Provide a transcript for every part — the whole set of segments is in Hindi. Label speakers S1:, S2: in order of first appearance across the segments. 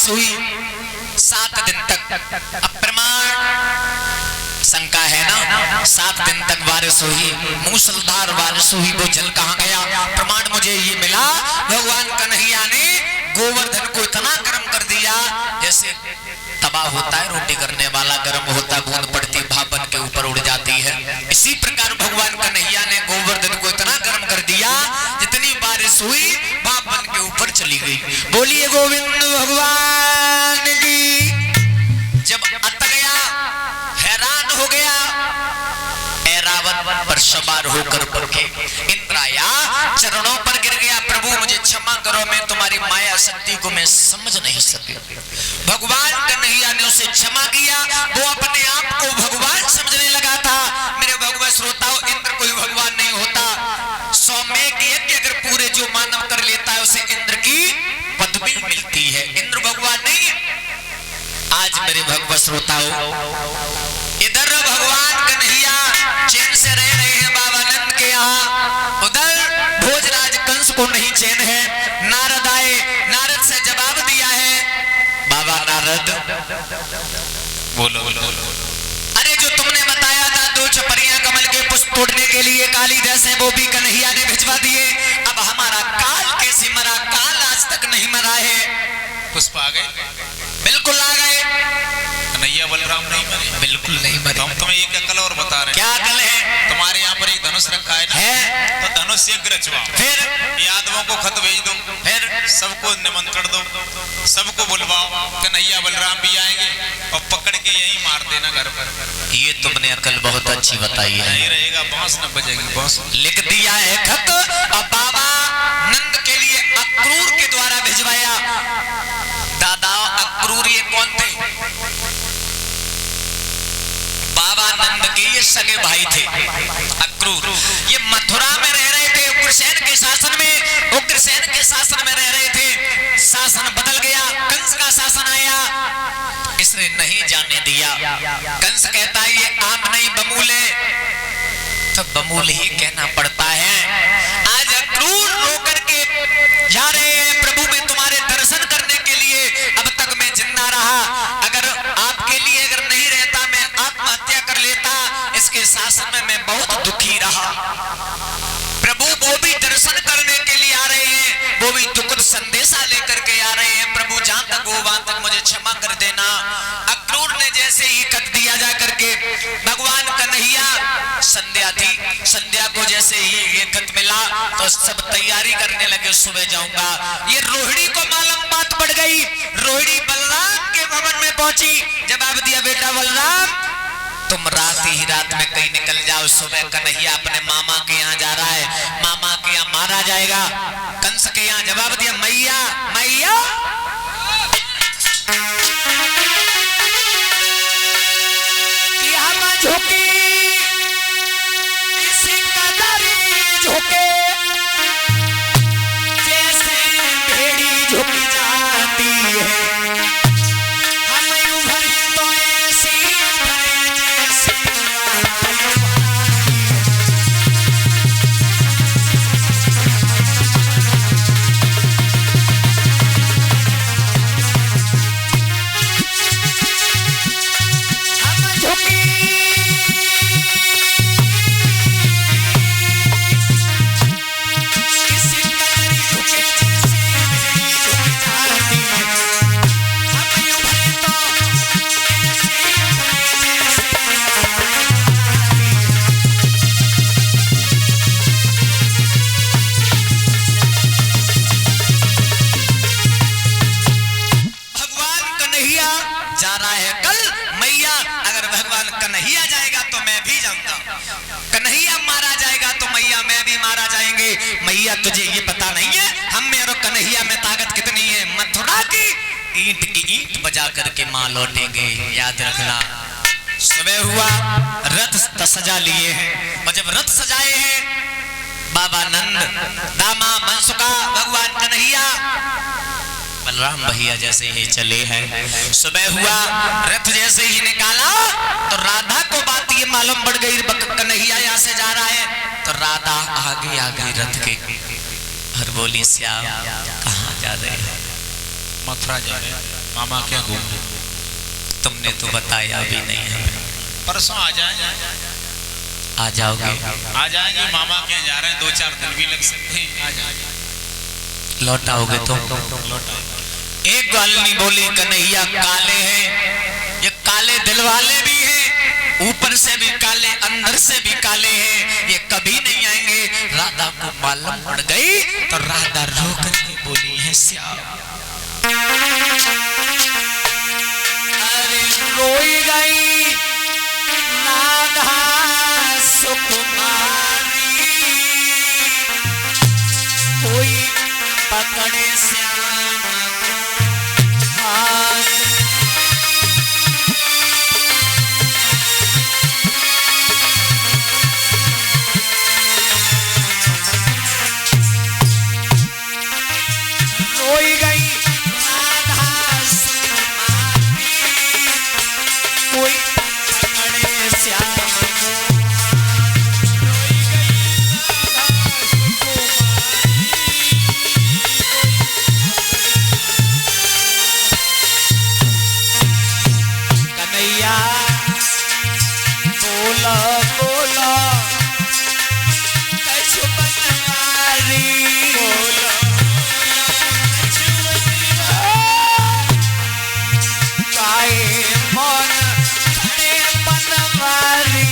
S1: बारिश हुई 7 दिन तक। अब प्रमाण शंका है ना, 7 दिन तक बारिश हुई, मूसलाधार बारिश हुई, वो जल कहाँ गया? प्रमाण मुझे ये मिला, भगवान कन्हैया ने गोवर्धन को इतना गर्म कर दिया जैसे तवा होता है, रोटी करने वाला गर्म होता, बूंद पड़ती भाप बन के ऊपर उड़ जाती है। इसी प्रकार भगवान कन्हैया ने गोवर्धन को इतना गर्म कर दिया, जितनी बारिश हुई भाप बन के ऊपर चली गई। बोलिए गोविंद भगवान की। जब अत गया, हैरान हो गया, ऐरावत पर सवार होकर पहुंचे। इंद्र आया, चरणों पर गिर गया, प्रभु मुझे क्षमा करो, मैं तुम्हारी माया शक्ति को मैं समझ नहीं सके। भगवान कन्हैया ने उसे क्षमा किया, वो अपने आप को भगवान समझने लगा था। मेरे भगवान श्रोताओं, इंद्र कोई भगवान नहीं होता। 100 मेघ यज्ञ अगर पूरे जो मानव कर लेता है उसे इंद्र की पदवी मिलती है, इंद्र भगवान नहीं है। आज मेरे भगवत श्रोताओं, इधर भगवान कन्हैया चैन से रह रहे हैं बाबा नंद के यहाँ, उधर भोजराज कंस को नहीं चैन है। नारद आए, नारद से जवाब दिया है, बाबा नारद बोलो अरे जो तुमने बताया था 2 छपरियां कमल के पुष्प तोड़ने के लिए कालिदास है, वो भी कन्हैया ने भिजवा दिए। अब हमारा काल कैसे मरा? काल आज तक नहीं मरा है।
S2: पुष्प आ गए?
S1: बिल्कुल आ गए।
S2: कन्हैया बलराम नहीं मरे?
S1: बिल्कुल नहीं मरे।
S2: हम तुम्हें एक अकल और बता रहे हैं।
S1: क्या अकल है?
S2: तुम्हारे यहाँ पर एक धनुष रखा है ना?
S1: है।
S2: तो धनुष से रचवाओ,
S1: फिर
S2: यादवों को खत भेज दो,
S1: फिर
S2: सबको निमंत्रण दो, सबको बुलवाओ, कन्हैया बलराम भी आएंगे और पकड़ के यहीं मार देना घर पर।
S1: ये तुमने अकल बहुत अच्छी बताई है।
S2: नहीं रहेगा, बांस न बजेगी, बांस।
S1: लिख दिया है खत और बाबा नंद के लिए अक्रूर के द्वारा भिजवाया। दादा अक्रूर ये कौन थे? बाबा नंद के ये सगे भाई थे अक्रूर। ये मथुरा में रह रहे थे उग्रसेन के शासन में, उग्रसेन के शासन में रह रहे थे। शासन बदल गया, कंस का शासन आया, इसने नहीं जाने दिया। कंस कहता है ये आम नहीं बमूल है, तो बमूल ही कहना पड़ता है। आज अक्रूर रोकर के जा रहे हैं, प्रभु मैं तुम्हारे दर्शन करने के लिए अब तक मैं जिंदा रहा, अगर आपके लिए अगर नहीं रहता मैं आत्महत्या कर लेता। इसके शासन में मैं बहुत दुखी रहा। प्रभु वो भी दर्शन करने के लिए आ रहे हैं, वो भी दुखद संदेशा लेकर के आ रहे हैं। प्रभु जहां तक हो वहां तक मुझे क्षमा कर देना। अक्रूर ने जैसे ही खत दिया जा करके, भगवान कन्हैया, संध्या थी, संध्या को जैसे ही ये खत मिला तो सब तैयारी करने लगे, सुबह जाऊंगा। ये रोहिणी को मालूम बात पड़ गई, रोहिणी बलराम के भवन में पहुंची, जवाब दिया बेटा बलराम तुम रात में कहीं निकल जाओ, सुबह कन्हैया अपने मामा के यहाँ जा रहा है, मामा के यहाँ मारा जाएगा। कंस के यहाँ जवाब दिया मैया मैया कि हम झुकी इसी कदर झुके जैसे भेड़ी झुक जाती है। मैया तुझे ये पता नहीं है हम में और कन्हैया में ताकत कितनी है? मथुरा की ईंट बजा करके मां लौटेंगे, याद रखना। सुबह हुआ, रथ सजा लिए हैं, और जब रथ सजाए हैं बाबा नंद, दामा मनसुका, भगवान कन्हैया, बलराम भैया जैसे ही चले हैं। सुबह हुआ, रथ जैसे ही निकाला तो राधा को बात ये मालूम पड़ गई कन्हैया यहाँ से जा रहा है, तो राधा आगे आ गई रथ के, हर बोली श्याम कहाँ जा रहे हैं?
S2: मथुरा जा रहे हैं। मामा क्या घूम?
S1: तुमने तो बताया भी नहीं है।
S2: परसों आ जाएंगे।
S1: आ जाओगे?
S2: आ जाएंगे, मामा के जा रहे हैं, 2-4 दिन भी लग सकते हैं। आ जाएंगे।
S1: लौट आओगे तो? एक गालनी बोली कन्हैया काले हैं, ये काले दिल वाले भी हैं, ऊपर से भी काले अंदर से भी काले हैं, ये कभी नहीं आएंगे। राधा को मालूम पड़ गई तो राधा रो करके बोली है श्याम। अरे रोई गई राधा सुकुमारी, कोई पकड़े श्याम हाथ। रोई गई राधा सुकुमारी, कोई पकड़े श्याम बोला बोला कछुवनवारी, बोला काहे मन खड़े बनवारी,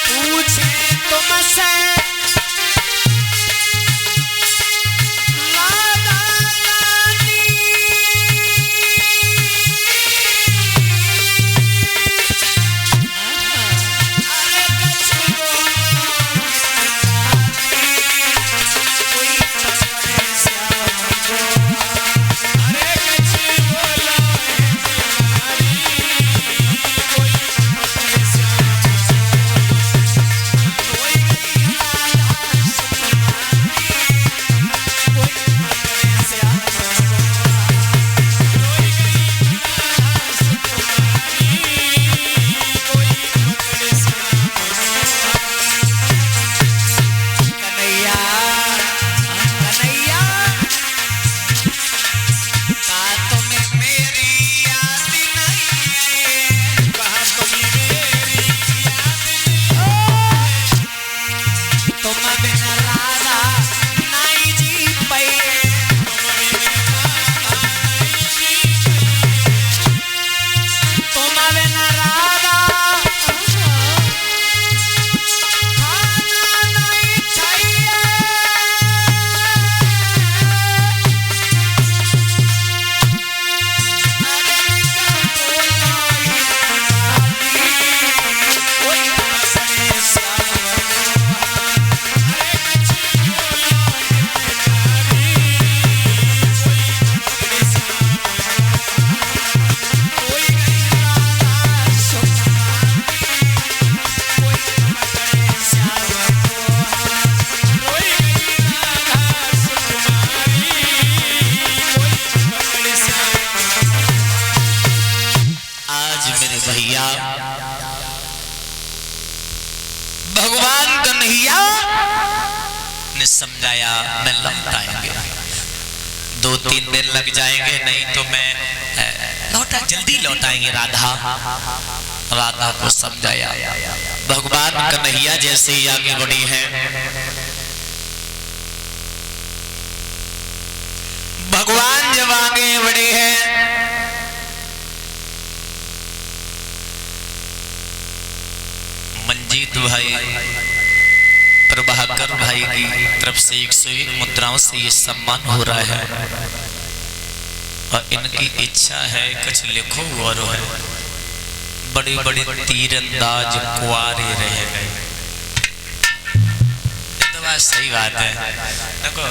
S1: पूछे तुमसे भगवान कन्हैया ने समझाया मैं लौट आएंगे, 2-3 दिन लग जाएंगे, नहीं तो मैं लौटा, जल्दी लौट आएंगे। राधा को समझाया। भगवान कन्हैया जैसे ही आगे बढ़ी है, भगवान जब आगे बढ़े हैं मंजीत भाई प्रभाकर भाई की तरफ से 101 मुद्राओं से ये सम्मान हो रहा है और इनकी इच्छा है कुछ लिखो और है बड़े बड़े तीरंदाज कुआरे रह गए। ये तो बात सही बात है। देखो